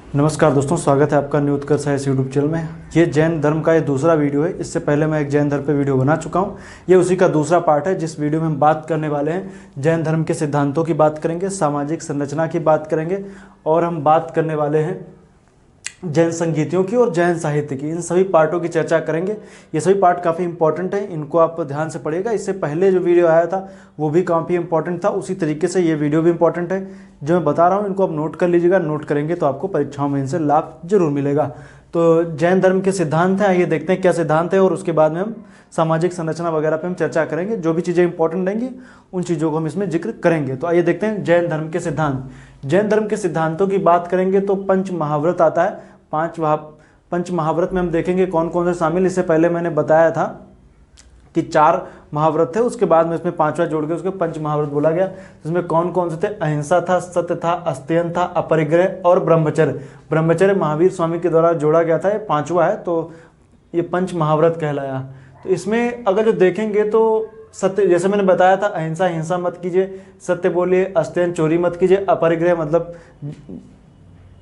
नमस्कार दोस्तों, स्वागत है आपका न्यू उत्कर्ष साइंस यूट्यूब चैनल में। ये जैन धर्म का ये दूसरा वीडियो है। इससे पहले मैं एक जैन धर्म पे वीडियो बना चुका हूँ। ये उसी का दूसरा पार्ट है, जिस वीडियो में हम बात करने वाले हैं जैन धर्म के सिद्धांतों की बात करेंगे, सामाजिक संरचना की बात करेंगे और हम बात करने वाले हैं जैन संगीतियों की और जैन साहित्य की। इन सभी पार्टों की चर्चा करेंगे। ये सभी पार्ट काफ़ी इंपॉर्टेंट हैं, इनको आप ध्यान से पढ़िएगा। इससे पहले जो वीडियो आया था वो भी काफ़ी इंपॉर्टेंट था, उसी तरीके से ये वीडियो भी इंपॉर्टेंट है। जो मैं बता रहा हूँ इनको आप नोट कर लीजिएगा। नोट करेंगे तो आपको परीक्षाओं में इनसे लाभ जरूर मिलेगा। तो जैन धर्म के सिद्धांत हैं, आइए देखते हैं क्या सिद्धांत है और उसके बाद में हम सामाजिक संरचना वगैरह पे हम चर्चा करेंगे। जो भी चीज़ें इंपॉर्टेंट रहेंगी उन चीज़ों को हम इसमें जिक्र करेंगे। तो आइए देखते हैं जैन धर्म के सिद्धांत। जैन धर्म के सिद्धांतों की बात करेंगे तो पंच महाव्रत आता है। पंच महाव्रत में हम देखेंगे कौन कौन से शामिल। इससे पहले मैंने बताया था कि 4 महाव्रत थे, उसके बाद में इसमें 5वां जोड़ के उसके पंच महाव्रत बोला गया। इसमें कौन कौन से थे? अहिंसा था, सत्य था, अस्तेयन था, अपरिग्रह और ब्रह्मचर्य। ब्रह्मचर्य महावीर स्वामी के द्वारा जोड़ा गया था, ये 5वां है, तो ये पंच महाव्रत कहलाया। तो इसमें अगर जो देखेंगे तो सत्य, जैसे मैंने बताया था, अहिंसा हिंसा मत कीजिए, सत्य बोलिए, अस्तेयन चोरी मत कीजिए, अपरिग्रह मतलब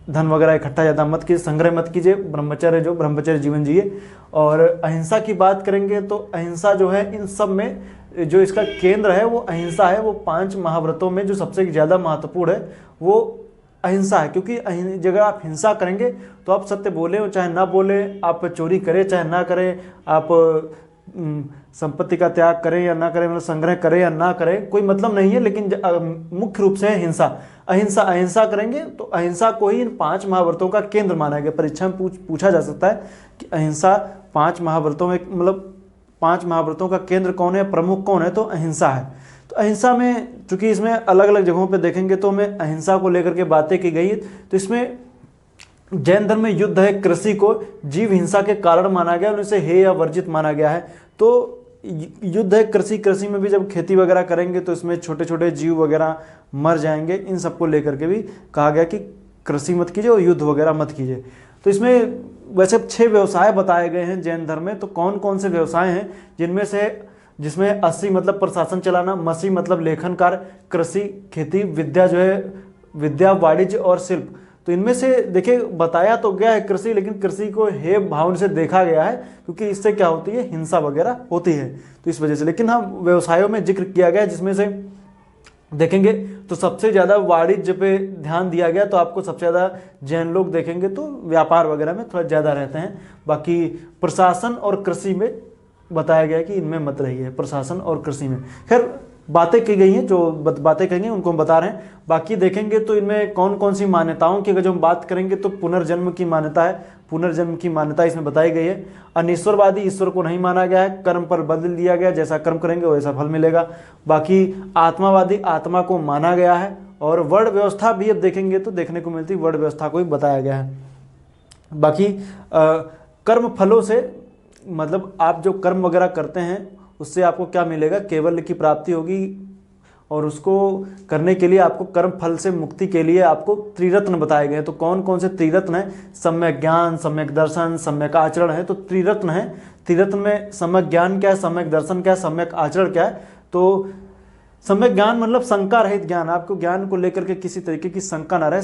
धन वगैरह इकट्ठा ज़्यादा मत कीजिए, संग्रह मत कीजिए, ब्रह्मचर्य जो ब्रह्मचर्य जीवन जिए। और अहिंसा की बात करेंगे तो अहिंसा जो है इन सब में जो इसका केंद्र है वो अहिंसा है। वो 5 महाव्रतों में जो सबसे ज़्यादा महत्वपूर्ण है वो अहिंसा है, क्योंकि अगर आप हिंसा करेंगे तो आप सत्य बोले चाहे ना बोले, आप चोरी करें चाहे ना करें, आप संपत्ति का त्याग करें या ना करें, मतलब संग्रह करें या ना करें, कोई मतलब नहीं है। लेकिन मुख्य रूप से है हिंसा। अहिंसा करेंगे तो अहिंसा को ही इन 5 महाव्रतों का केंद्र माना गया। परीक्षा में पूछा जा सकता है कि अहिंसा 5 महाव्रतों में, मतलब 5 महाव्रतों का केंद्र कौन है, प्रमुख कौन है, तो अहिंसा है। तो अहिंसा में चूंकि इसमें अलग अलग जगहों पर देखेंगे तो हमें अहिंसा को लेकर के बातें की गई है। तो इसमें जैन धर्म में युद्ध है, कृषि को जीव हिंसा के कारण माना गया और इसे हेय या वर्जित माना गया है। तो युद्ध है, कृषि में भी जब खेती वगैरह करेंगे तो इसमें छोटे छोटे जीव वगैरह मर जाएंगे। इन सबको लेकर के भी कहा गया कि कृषि मत कीजिए और युद्ध वगैरह मत कीजिए। तो इसमें वैसे 6 व्यवसाय बताए गए हैं जैन धर्म में। तो कौन कौन से व्यवसाय हैं जिसमें 80 मतलब प्रशासन चलाना, मसी मतलब लेखन कार्य, कृषि खेती, विद्या जो है विद्या, वाणिज्य और शिल्प। तो इनमें से देखिए बताया तो गया है कृषि, लेकिन कृषि को हे भाव से देखा गया है क्योंकि इससे क्या होती है, हिंसा वगैरह होती है, तो इस वजह से। लेकिन हम व्यवसायों में जिक्र किया गया है, जिसमें से देखेंगे तो सबसे ज़्यादा वाणिज्य पे ध्यान दिया गया। तो आपको सबसे ज़्यादा जैन लोग देखेंगे तो व्यापार वगैरह में थोड़ा ज़्यादा रहते हैं। बाकी प्रशासन और कृषि में बताया गया कि इनमें मत रहिए, प्रशासन और कृषि में। खैर बातें की गई हैं, जो बातें कहेंगे उनको हम बता रहे हैं। बाकी देखेंगे तो इनमें कौन कौन सी मान्यताओं की अगर जो हम बात करेंगे तो पुनर्जन्म की मान्यता है। पुनर्जन्म की मान्यता इसमें बताई गई है। अनिश्वरवादी ईश्वर को नहीं माना गया है, कर्म पर बदल दिया गया, जैसा कर्म करेंगे वैसा फल मिलेगा। बाकी आत्मावादी आत्मा को माना गया है। और वर्ण व्यवस्था भी अब देखेंगे तो देखने को मिलती, वर्ण व्यवस्था को भी बताया गया है। बाकी कर्म फलों से, मतलब आप जो कर्म वगैरह करते हैं उससे आपको क्या मिलेगा, कैवल्य की प्राप्ति होगी। और उसको करने के लिए आपको कर्म फल से मुक्ति के लिए आपको त्रिरत्न बताए गए हैं। तो कौन कौन से त्रिरत्न हैं? सम्यक ज्ञान, सम्यक दर्शन, सम्यक आचरण है। तो त्रिरत्न है। त्रिरत्न में सम्यक ज्ञान क्या है, सम्यक दर्शन क्या है, सम्यक आचरण क्या है। तो सम्यक ज्ञान मतलब शंका रहित ज्ञान, आपको ज्ञान को लेकर के किसी तरीके की शंका ना रहे,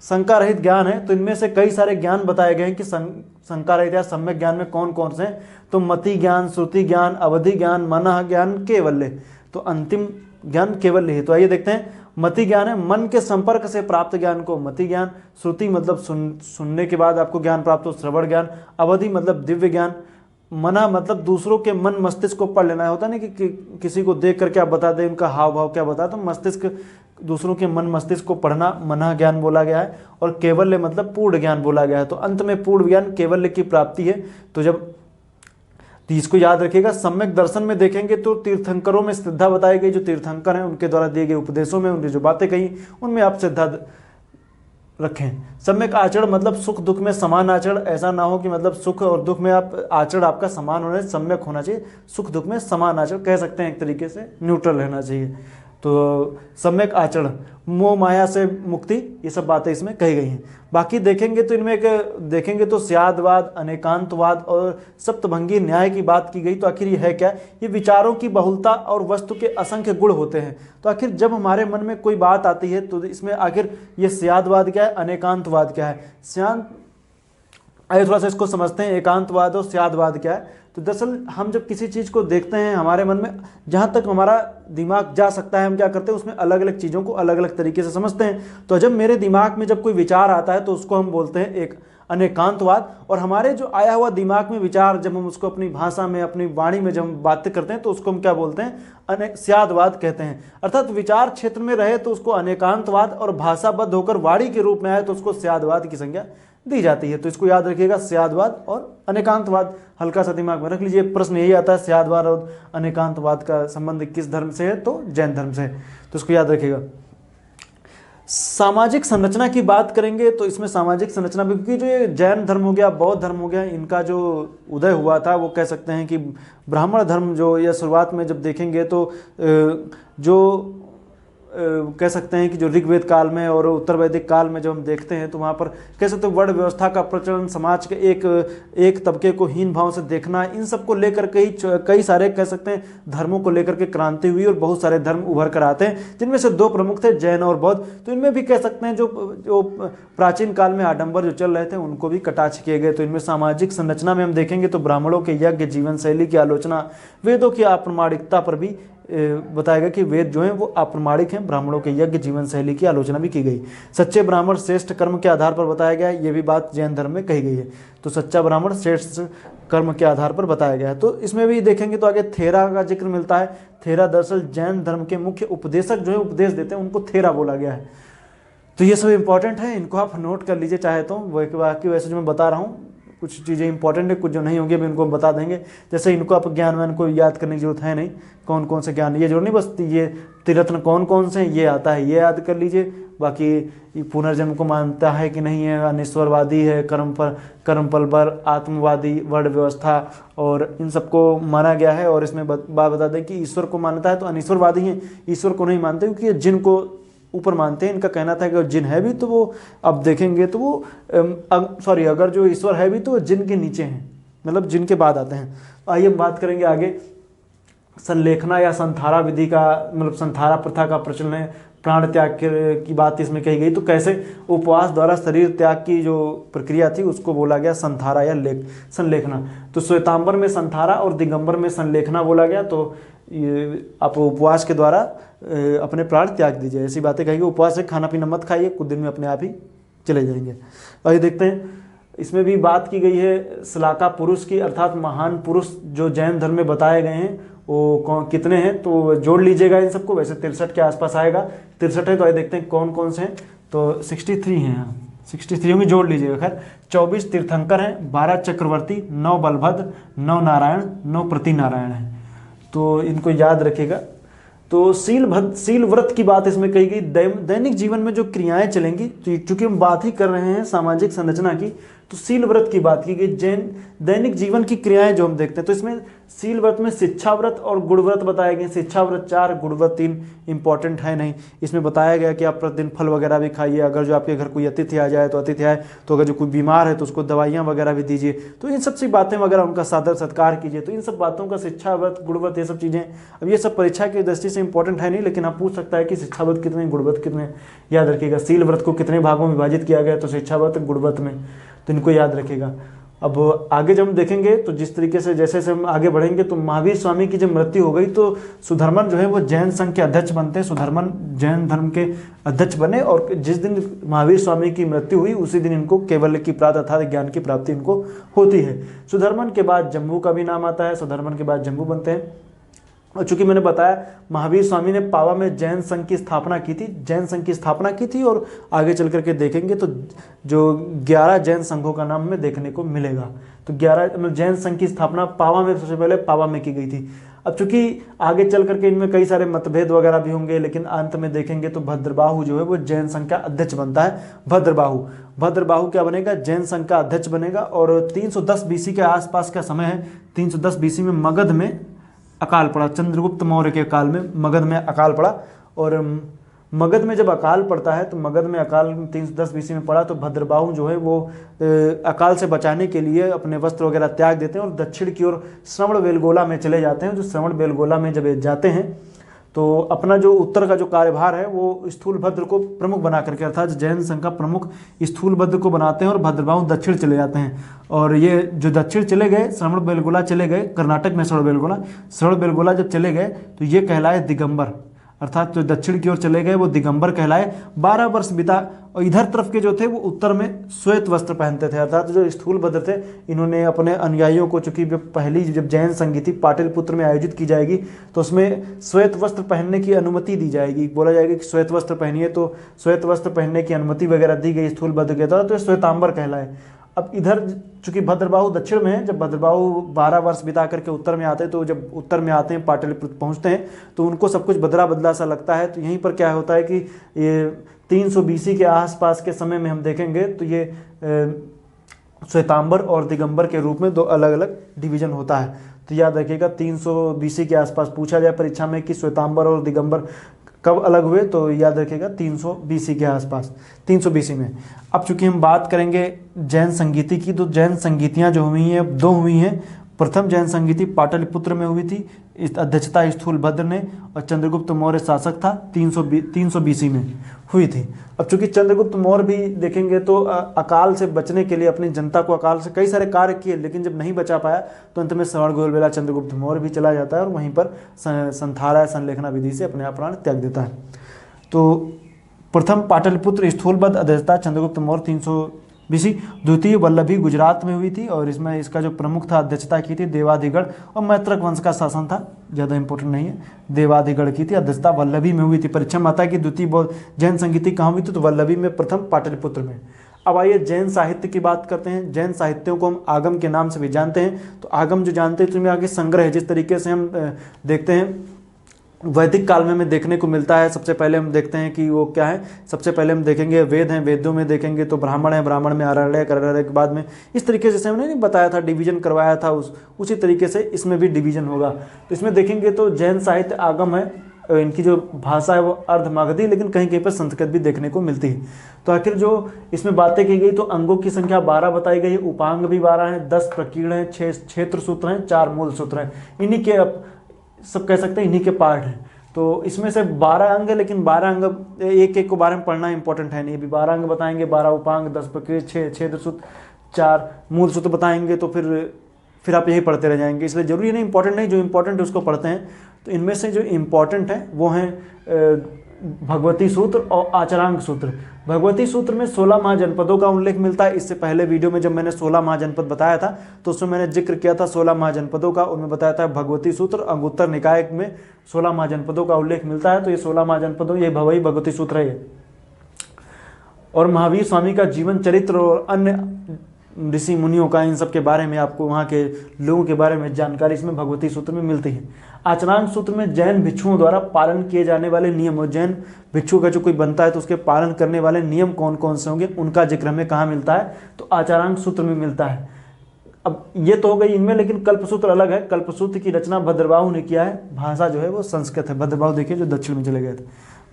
शंका रहित ज्ञान है। तो इनमें से कई सारे ज्ञान बताए गए हैं कि शंका रहित या सम्यक ज्ञान में कौन कौन से हैं। तो मति ज्ञान, श्रुति ज्ञान, अवधि ज्ञान, मनः ज्ञान, कैवल्य। तो अंतिम ज्ञान कैवल्य है। तो आइए देखते हैं। मति ज्ञान है मन के संपर्क से प्राप्त ज्ञान को मति ज्ञान। श्रुति मतलब सुनने के बाद आपको ज्ञान प्राप्त हो, श्रवण ज्ञान। अवधि मतलब दिव्य ज्ञान। मना मतलब दूसरों के मन मस्तिष्क को पढ़ लेना होता है ना, कि किसी को देख करके आप बता दें उनका हाव भाव क्या बता, तो मस्तिष्क, दूसरों के मन मस्तिष्क को पढ़ना मना ज्ञान बोला गया है। और कैवल्य मतलब पूर्ण ज्ञान बोला गया है। तो अंत में पूर्ण ज्ञान कैवल्य की प्राप्ति है। तो इसको याद रखिएगा। सम्यक दर्शन में देखेंगे तो तीर्थंकरों में श्रद्धा बताई गई। जो तीर्थंकर हैं उनके द्वारा दिए गए उपदेशों में, उनकी जो बातें कही उनमें आप श्रद्धा रखें। सम्यक आचरण मतलब सुख दुख में समान आचरण। ऐसा ना हो कि मतलब सुख और दुख में आप आचरण आपका समान होना, सम्यक होना चाहिए। सुख दुख में समान आचरण कह सकते हैं, एक तरीके से न्यूट्रल रहना चाहिए। तो सम्यक आचरण, मोह माया से मुक्ति, ये सब बातें इसमें कही गई हैं। बाकी देखेंगे तो इनमें देखेंगे तो स्यादवाद, अनेकांतवाद और सप्तभंगी न्याय की बात की गई। तो आखिर ये है क्या? ये विचारों की बहुलता और वस्तु के असंख्य गुण होते हैं। तो आखिर जब हमारे मन में कोई बात आती है तो इसमें आखिर ये स्यादवाद क्या है, अनेकांतवाद क्या है? आइए थोड़ा सा इसको समझते हैं, एकांतवाद और स्यादवाद क्या है। तो दरअसल हम जब किसी चीज़ को देखते हैं, हमारे मन में जहाँ तक हमारा दिमाग जा सकता है हम क्या करते हैं, उसमें अलग अलग चीज़ों को अलग अलग तरीके से समझते हैं। तो जब मेरे दिमाग में जब कोई विचार आता है तो उसको हम बोलते हैं एक अनेकांतवाद, और हमारे जो आया हुआ दिमाग में विचार जब हम उसको अपनी भाषा में, अपनी वाणी में जब हम बातें करते हैं तो उसको हम क्या बोलते हैं, स्यादवाद कहते हैं। अर्थात विचार क्षेत्र में रहे तो उसको अनेकांतवाद, और भाषाबद्ध होकर वाणी के रूप में आए तो उसको स्यादवाद की संज्ञा दी जाती है। तो इसको याद रखिएगा, स्यादवाद और अनेकांतवाद, हल्का सा दिमाग में रख लीजिए। प्रश्न यही आता है, स्यादवाद और अनेकांतवाद का संबंध किस धर्म से है? तो जैन धर्म से है। तो इसको याद रखिएगा। सामाजिक संरचना की बात करेंगे तो इसमें सामाजिक संरचना भी, क्योंकि जो ये जैन धर्म हो गया, बौद्ध धर्म हो गया, इनका जो उदय हुआ था वो कह सकते हैं कि ब्राह्मण धर्म जो, या शुरुआत में जब देखेंगे तो जो कह सकते हैं कि जो ऋग्वेद काल में और उत्तर वैदिक काल में जब हम देखते हैं तो वहाँ पर कह सकते हैं वर्ण व्यवस्था का प्रचलन, समाज के एक तबके को हीन भाव से देखना, इन सब को लेकर कई सारे कह सकते हैं धर्मों को लेकर के क्रांति हुई और बहुत सारे धर्म उभर कर आते हैं, जिनमें से दो प्रमुख थे, जैन और बौद्ध। तो इनमें भी कह सकते हैं जो प्राचीन काल में आडंबर जो चल रहे थे उनको भी कटाक्ष किए गए। तो इनमें सामाजिक संरचना में हम देखेंगे तो ब्राह्मणों के यज्ञ, जीवन शैली की आलोचना, वेदों की अप्रमाणिकता पर भी बताएगा कि वेद जो हैं वो अप्रमाणिक हैं, ब्राह्मणों के यज्ञ, जीवन शैली की आलोचना भी की गई। सच्चे ब्राह्मण श्रेष्ठ कर्म के आधार पर बताया गया है, ये भी बात जैन धर्म में कही गई है। तो सच्चा ब्राह्मण श्रेष्ठ कर्म के आधार पर बताया गया है। तो इसमें भी देखेंगे तो आगे थेरा का जिक्र मिलता है। थेरा दरअसल जैन धर्म के मुख्य उपदेशक जो है उपदेश देते हैं उनको थेरा बोला गया है। तो ये सब इंपॉर्टेंट है, इनको आप नोट कर लीजिए चाहे तो। बाकी वैसे जो मैं बता रहा हूँ कुछ चीज़ें इंपॉर्टेंट है, कुछ जो नहीं होंगी अभी इनको हम बता देंगे। जैसे इनको आप ज्ञान को याद करने की जरूरत है नहीं, कौन कौन से ज्ञान, ये जरूर नहीं, बस ये त्रिरत्न कौन कौन से हैं ये आता है, ये याद कर लीजिए। बाकी पुनर्जन्म को मानता है कि नहीं है, अनिश्वरवादी है, कर्मफल आत्मवादी, वर्ण व्यवस्था, और इन सबको माना गया है। और इसमें बात बता दें कि ईश्वर को मानता है तो अनिश्वरवादी हैं, ईश्वर को नहीं मानते क्योंकि जिनको ऊपर मानते हैं। इनका कहना था कि जिन है भी तो वो, अब देखेंगे तो वो अगर जो ईश्वर है भी तो वो जिन के नीचे हैं, मतलब जिन के बाद आते हैं। आइए हम बात करेंगे आगे संलेखना या संथारा विधि का, मतलब संथारा प्रथा का प्रचलन है। प्राण त्याग की बात इसमें कही गई। तो कैसे उपवास द्वारा शरीर त्याग की जो प्रक्रिया थी उसको बोला गया संथारा या संलेखना। तो श्वेतांबर में संथारा और दिगंबर में संलेखना बोला गया। तो आप उपवास के द्वारा अपने प्राण त्याग दीजिए, ऐसी बातें कहेंगे। उपवास से खाना पीना मत खाइए, कुछ दिन में अपने आप ही चले जाएंगे। आइए देखते हैं, इसमें भी बात की गई है श्लाका पुरुष की, अर्थात महान पुरुष जो जैन धर्म में बताए गए हैं वो कितने हैं, तो जोड़ लीजिएगा इन सबको। वैसे 63 के आसपास आएगा, 63 है। तो आइए देखते हैं कौन कौन से हैं। तो 63 हैं, 63 में जोड़ लीजिएगा। खैर 24 तीर्थंकर हैं, 12 चक्रवर्ती, 9 बलभद्र, 9 नारायण, 9 प्रतिनारायण हैं। तो इनको याद रखिएगा। तो सील व्रत की बात इसमें कही गई। दैनिक जीवन में जो क्रियाएं चलेंगी, तो चूंकि हम बात ही कर रहे हैं सामाजिक संरचना की, तो सील व्रत की बात की गई। दैनिक जीवन की क्रियाएं जो हम देखते हैं, तो इसमें सील व्रत में शिक्षा व्रत और गुण व्रत बताए गए। शिक्षा व्रत 4, गुण व्रत 3 इंपॉर्टेंट है नहीं। इसमें बताया गया कि आप प्रतिदिन फल वगैरह भी खाइए, अगर जो आपके घर कोई अतिथि आ जाए तो अतिथि आए तो अगर जो कोई बीमार है तो उसको दवाइयाँ वगैरह भी दीजिए। तो इन सब सी बातें वगैरह उनका सादर सत्कार कीजिए। तो इन सब बातों का शिक्षा व्रत, गुण व्रत, ये सब चीज़ें, अब ये सब परीक्षा की दृष्टि से इंपॉर्टेंट है नहीं, लेकिन आप पूछ सकता है कि शिक्षा व्रत कितने, गुण व्रत कितने, याद रखिएगा। सील व्रत को कितने भागों में विभाजित किया गया, तो शिक्षा व्रत, गुण व्रत में, तो इनको याद रखिएगा। अब आगे जब हम देखेंगे तो जिस तरीके से जैसे हम आगे बढ़ेंगे तो महावीर स्वामी की जब मृत्यु हो गई तो सुधर्मन जो है वो जैन संघ के अध्यक्ष बनते हैं। सुधर्मन जैन धर्म के अध्यक्ष बने, और जिस दिन महावीर स्वामी की मृत्यु हुई उसी दिन इनको केवल्य की प्राप्ति अर्थात ज्ञान की प्राप्ति इनको होती है। सुधर्मन के बाद जम्मू का भी नाम आता है, सुधर्मन के बाद जम्मू बनते हैं। और चूंकि मैंने बताया महावीर स्वामी ने पावा में जैन संघ की स्थापना की थी, और आगे चल करके देखेंगे तो जो 11 जैन संघों का नाम हमें देखने को मिलेगा। तो 11 जैन संघ की स्थापना पावा में, सबसे पहले पावा में की गई थी। अब चूंकि आगे चल करके इनमें कई सारे मतभेद वगैरह भी होंगे, लेकिन अंत में देखेंगे तो भद्रबाहु जो है वो जैन संघ का अध्यक्ष बनता है। भद्रबाहु क्या बनेगा, जैन संघ का अध्यक्ष बनेगा। और 310 BC के आसपास का समय है। 310 BC में मगध में अकाल पड़ा, चंद्रगुप्त मौर्य के काल में मगध में अकाल पड़ा। और मगध में जब अकाल पड़ता है तो मगध में अकाल 310 BC में पड़ा तो भद्रबाहु जो है वो अकाल से बचाने के लिए अपने वस्त्र वगैरह त्याग देते हैं और दक्षिण की ओर श्रवण बेलगोला में चले जाते हैं। जो श्रवण बेलगोला में जब जाते हैं तो अपना जो उत्तर का जो कार्यभार है वो स्थूलभद्र को प्रमुख बना करके, अर्थात जैन संघ का प्रमुख स्थूलभद्र को बनाते हैं और भद्रबाहु दक्षिण चले जाते हैं। और ये जो दक्षिण चले गए, श्रवण बेलगोला चले गए, कर्नाटक में श्रवण बेलगोला जब चले गए तो ये कहलाए दिगंबर, अर्थात जो दक्षिण की ओर चले गए वो दिगंबर कहलाए। 12 वर्ष बिता और इधर तरफ के जो थे वो उत्तर में श्वेत वस्त्र पहनते थे, अर्थात जो स्थूलभद्र थे इन्होंने अपने अनुयायियों को, चूंकि पहली जब जैन संगीति पाटलिपुत्र में आयोजित की जाएगी तो उसमें श्वेत वस्त्र पहनने की अनुमति दी जाएगी, बोला जाएगा कि श्वेत वस्त्र पहनिए, तो श्वेत वस्त्र पहनने की अनुमति वगैरह दी गई स्थूलभद्र के द्वारा, तो श्वेतांबर कहलाए। अब इधर चूंकि भद्रबाहु दक्षिण में है, जब भद्रबाहु 12 वर्ष बिता करके उत्तर में आते हैं तो जब उत्तर में आते हैं पाटलिपुत्र पहुंचते हैं तो उनको सब कुछ बदला बदला सा लगता है। तो यहीं पर क्या होता है कि ये 300 BC के आसपास के समय में हम देखेंगे तो ये श्वेतांबर और दिगंबर के रूप में 2 अलग अलग डिवीजन होता है। तो याद रखिएगा 300 BC के आसपास पूछा जाए परीक्षा में कि श्वेतांबर और दिगंबर कब अलग हुए, तो याद रखिएगा 300 BC के आसपास, 300 BC में। अब चूंकि हम बात करेंगे जैन संगीति की, तो जैन संगीतियाँ जो हुई हैं 2 हुई हैं। प्रथम जैन संगीति पाटलिपुत्र में हुई थी, इस अध्यक्षता स्थूलभद्र ने, और चंद्रगुप्त मौर्य शासक था, 300 BC में हुई थी। अब चूंकि चंद्रगुप्त मौर्य भी देखेंगे तो अकाल से बचने के लिए अपनी जनता को अकाल से कई सारे कार्य किए, लेकिन जब नहीं बचा पाया तो अंत में श्रवण बेलगोला चंद्रगुप्त मौर्य भी चला जाता है और वहीं पर संथारा संलेखना विधि से अपने प्राण त्याग देता है। तो प्रथम पाटलिपुत्र स्थूलभद्र अध्यक्षता चंद्रगुप्त मौर्य 300 BC। द्वितीय वल्लभी गुजरात में हुई थी और इसमें इसका जो प्रमुख था अध्यक्षता की थी देवादिगढ़ और मैत्रक वंश का शासन था, ज़्यादा इंपॉर्टेंट नहीं है, देवादिगढ़ की थी, अध्यक्षता वल्लभी में हुई थी। परीक्षा में आता है कि द्वितीय जैन संगीति कहाँ हुई थी, तो वल्लभी में, प्रथम पाटलिपुत्र में। अब आइए जैन साहित्य की बात करते हैं। जैन साहित्यों को हम आगम के नाम से भी जानते हैं। तो आगम जो जानते हैं तो इनमें आगे संग्रह है, जिस तरीके से हम देखते हैं वैदिक काल में हमें देखने को मिलता है। सबसे पहले हम देखते हैं कि वो क्या है, सबसे पहले हम देखेंगे वेद हैं, वेदों में देखेंगे तो ब्राह्मण है, ब्राह्मण में आरण्यक, आरण्यक के बाद में इस तरीके से हमने नहीं बताया था, डिवीजन करवाया था, उसी तरीके से इसमें भी डिवीजन होगा। तो इसमें देखेंगे तो जैन साहित्य आगम है, इनकी जो भाषा है वो अर्धमागधी, लेकिन कहीं कहीं पर संस्कृत भी देखने को मिलती है। तो आखिर जो इसमें बातें की गई तो अंगों की संख्या 12 बताई गई है, उपांग भी 12 हैं, 10 प्रकीर्ण हैं, 6 क्षेत्र सूत्र हैं, 4 मूल सूत्र हैं, इन्हीं के सब कह सकते हैं इन्हीं के पार्ट हैं। तो इसमें से 12 अंग है, लेकिन 12 अंग एक एक को बारे में पढ़ना इंपॉर्टेंट है नहीं, अभी 12 अंग बताएंगे, 12 उपांग, 10 प्रकृति, 6 क्षेत्र सूत्र, 4 मूल सूत्र बताएंगे, तो फिर आप यही पढ़ते रह जाएंगे। इसलिए जरूरी नहीं, इंपॉर्टेंट नहीं, जो इंपॉर्टेंट है उसको पढ़ते हैं। तो इनमें से जो इंपॉर्टेंट है वो हैं भगवती सूत्र और आचरांग सूत्र। भगवती सूत्र में 16 महाजनपदों का उल्लेख मिलता है। इससे पहले वीडियो में जब मैंने 16 महाजनपद बताया था तो उसमें मैंने जिक्र किया था 16 महाजनपदों का, उनमें बताया था भगवती सूत्र, अंगुत्तर निकाय में 16 महाजनपदों का उल्लेख मिलता है। तो ये 16 महाजनपदों, ये भवई भगवती सूत्र है। और महावीर स्वामी का जीवन चरित्र और अन्य ऋषि मुनियों का, इन सब के बारे में आपको, वहाँ के लोगों के बारे में जानकारी इसमें भगवती सूत्र में मिलती है। आचरांग सूत्र में जैन भिक्षुओं द्वारा पालन किए जाने वाले नियम, और जैन भिक्षु का जो कोई बनता है तो उसके पालन करने वाले नियम कौन कौन से होंगे, उनका जिक्र हमें कहाँ मिलता है, तो आचरांग सूत्र में मिलता है। अब ये तो हो गई इनमें, लेकिन कल्पसूत्र अलग है। कल्पसूत्र की रचना भद्रबाहु ने किया है, भाषा जो है वो संस्कृत है। भद्रबाहु देखिए जो दक्षिण में चले गए थे,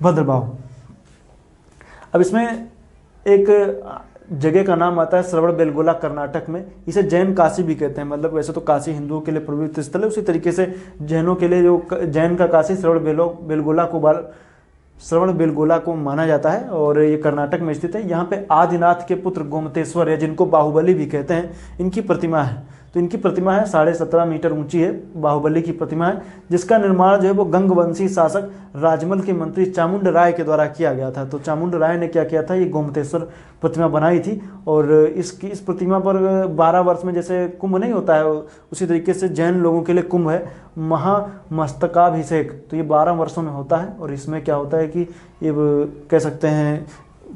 भद्रबाहु। अब इसमें एक जगह का नाम आता है श्रवण बेलगोला, कर्नाटक में। इसे जैन काशी भी कहते हैं, मतलब वैसे तो काशी हिंदुओं के लिए पवित्र स्थल है, उसी तरीके से जैनों के लिए जो जैन का काशी श्रवण बेलगोला को माना जाता है, और ये कर्नाटक में स्थित है। यहाँ पे आदिनाथ के पुत्र गोमतेश्वर है, जिनको बाहुबली भी कहते हैं, इनकी प्रतिमा है। तो इनकी प्रतिमा है 17.5 मीटर ऊंची है, बाहुबली की प्रतिमा है, जिसका निर्माण जो है वो गंगवंशी शासक राजमल के मंत्री चामुंड राय के द्वारा किया गया था। तो चामुंड राय ने क्या किया था, ये गोमतेश्वर प्रतिमा बनाई थी, और इस प्रतिमा पर 12 वर्ष में जैसे कुंभ नहीं होता है, उसी तरीके से जैन लोगों के लिए कुंभ है, महामस्तकाभिषेक, तो ये 12 वर्षों में होता है। और इसमें क्या होता है कि ये कह सकते हैं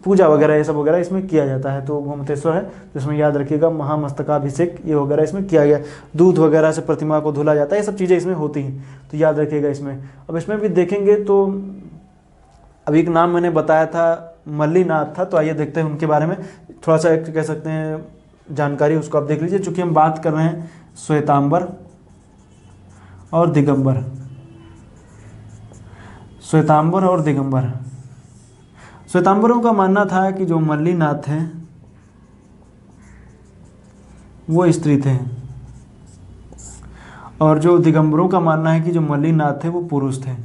पूजा वगैरह ये सब वगैरह इसमें किया जाता है। तो गोमतेश्वर है, तो इसमें याद रखिएगा महामस्तकाभिषेक ये वगैरह इसमें किया गया, दूध वगैरह से प्रतिमा को धुला जाता है, ये सब चीज़ें इसमें होती हैं, तो याद रखिएगा इसमें। अब इसमें भी देखेंगे तो अभी एक नाम मैंने बताया था मल्लीनाथ था, तो आइए देखते हैं उनके बारे में थोड़ा सा कह सकते हैं जानकारी, उसको आप देख लीजिए। चूँकि हम बात कर रहे हैं श्वेतांबर और दिगंबर। श्वेतांबर और दिगंबर। श्वेतांबरों का मानना था कि जो मल्लीनाथ हैं वो स्त्री थे, और जो दिगंबरों का मानना है कि जो मल्लीनाथ थे वो पुरुष थे।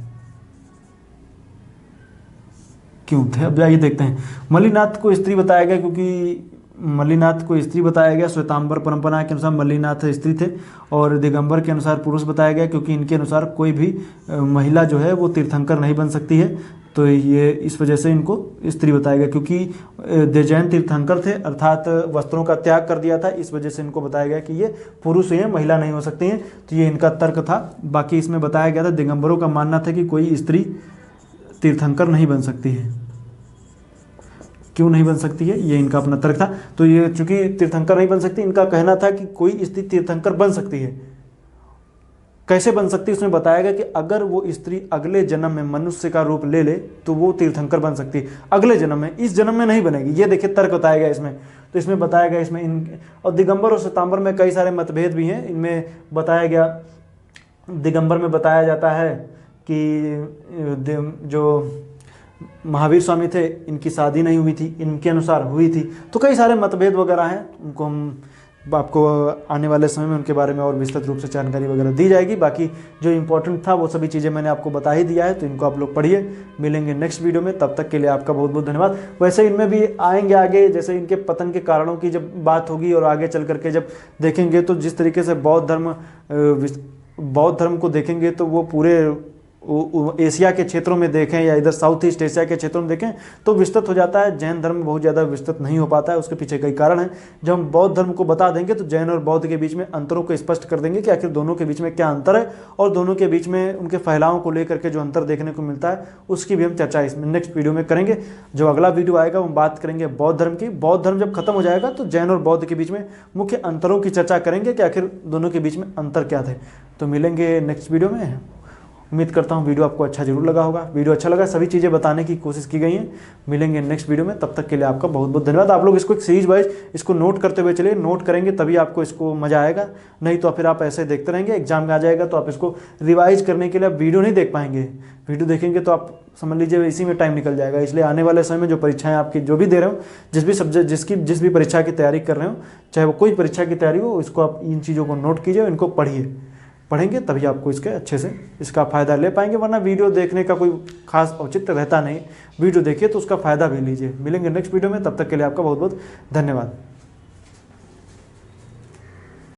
क्यों थे, अब आइए देखते हैं। मल्लीनाथ को स्त्री बताया गया क्योंकि मल्लीनाथ को स्त्री बताया गया। श्वेतांबर परंपरा के अनुसार मल्लीनाथ स्त्री थे, और दिगंबर के अनुसार पुरुष बताया गया क्योंकि इनके अनुसार कोई भी महिला जो है वो तीर्थंकर नहीं बन सकती है। तो ये इस वजह से इनको स्त्री बताया गया, क्योंकि जैन तीर्थंकर थे अर्थात वस्त्रों का त्याग कर दिया था, इस वजह से इनको बताया गया कि ये पुरुष हैं, महिला नहीं हो सकती हैं। तो ये इनका तर्क था। बाकी इसमें बताया गया था दिगंबरों का मानना था कि कोई स्त्री तीर्थंकर नहीं बन सकती है। क्यों नहीं बन सकती है, ये इनका अपना तर्क था। तो ये चूंकि तीर्थंकर नहीं बन सकती, इनका कहना था कि कोई स्त्री तीर्थंकर बन सकती है। कैसे बन सकती है, उसमें बताया गया कि अगर वो स्त्री अगले जन्म में मनुष्य का रूप ले ले तो वो तीर्थंकर बन सकती है। अगले जन्म में, इस जन्म में नहीं बनेगी। ये देखिए तर्क बताया गया इसमें। तो इसमें बताया गया इसमें और दिगंबर और श्वेतांबर में कई सारे मतभेद भी हैं। इनमें बताया गया, दिगंबर में बताया जाता है कि जो महावीर स्वामी थे इनकी शादी नहीं हुई थी, इनके अनुसार हुई थी। तो कई सारे मतभेद वगैरह हैं, उनको हम आपको आने वाले समय में उनके बारे में और विस्तृत रूप से जानकारी वगैरह दी जाएगी। बाकी जो इम्पोर्टेंट था वो सभी चीज़ें मैंने आपको बता ही दिया है, तो इनको आप लोग पढ़िए। मिलेंगे नेक्स्ट वीडियो में, तब तक के लिए आपका बहुत बहुत धन्यवाद। वैसे इनमें भी आएंगे आगे, जैसे इनके पतन के कारणों की जब बात होगी और आगे चल करके जब देखेंगे, तो जिस तरीके से बौद्ध धर्म को देखेंगे तो वो पूरे एशिया के क्षेत्रों में देखें या इधर साउथ ईस्ट एशिया के क्षेत्रों में देखें तो विस्तृत हो जाता है। जैन धर्म बहुत ज़्यादा विस्तृत नहीं हो पाता है, उसके पीछे कई कारण हैं। जब हम बौद्ध धर्म को बता देंगे तो जैन और बौद्ध के बीच में अंतरों को स्पष्ट कर देंगे कि आखिर दोनों के बीच में क्या अंतर है, और दोनों के बीच में उनके फैलाव को लेकर के जो अंतर देखने को मिलता है उसकी भी हम चर्चा इसमें नेक्स्ट वीडियो में करेंगे। जो अगला वीडियो आएगा वो बात करेंगे बौद्ध धर्म की। बौद्ध धर्म जब खत्म हो जाएगा तो जैन और बौद्ध के बीच में मुख्य अंतरों की चर्चा करेंगे कि आखिर दोनों के बीच में अंतर क्या थे। तो मिलेंगे नेक्स्ट वीडियो में। उम्मीद करता हूँ वीडियो आपको अच्छा जरूर लगा होगा। वीडियो अच्छा लगा, सभी चीज़ें बताने की कोशिश की गई हैं। मिलेंगे नेक्स्ट वीडियो में, तब तक के लिए आपका बहुत बहुत धन्यवाद। आप लोग इसको एक सीरीज वाइज इसको नोट करते हुए चलिए, नोट करेंगे तभी आपको इसको मजा आएगा, नहीं तो फिर आप ऐसे देखते रहेंगे। एग्जाम में आ जाएगा तो आप इसको रिवाइज करने के लिए आप वीडियो नहीं देख पाएंगे। वीडियो देखेंगे तो आप समझ लीजिए इसी में टाइम निकल जाएगा। इसलिए आने वाले समय में जो परीक्षाएं आपकी जो भी दे रहे हो, जिस भी सब्जेक्ट जिस भी परीक्षा की तैयारी कर रहे हो, चाहे वो कोई परीक्षा की तैयारी हो, इसको आप इन चीज़ों को नोट कीजिए, इनको पढ़िए। पढ़ेंगे तभी आपको इसके अच्छे से इसका फ़ायदा ले पाएंगे, वरना वीडियो देखने का कोई खास औचित्य रहता नहीं। वीडियो देखिए तो उसका फ़ायदा भी लीजिए। मिलेंगे नेक्स्ट वीडियो में, तब तक के लिए आपका बहुत बहुत धन्यवाद।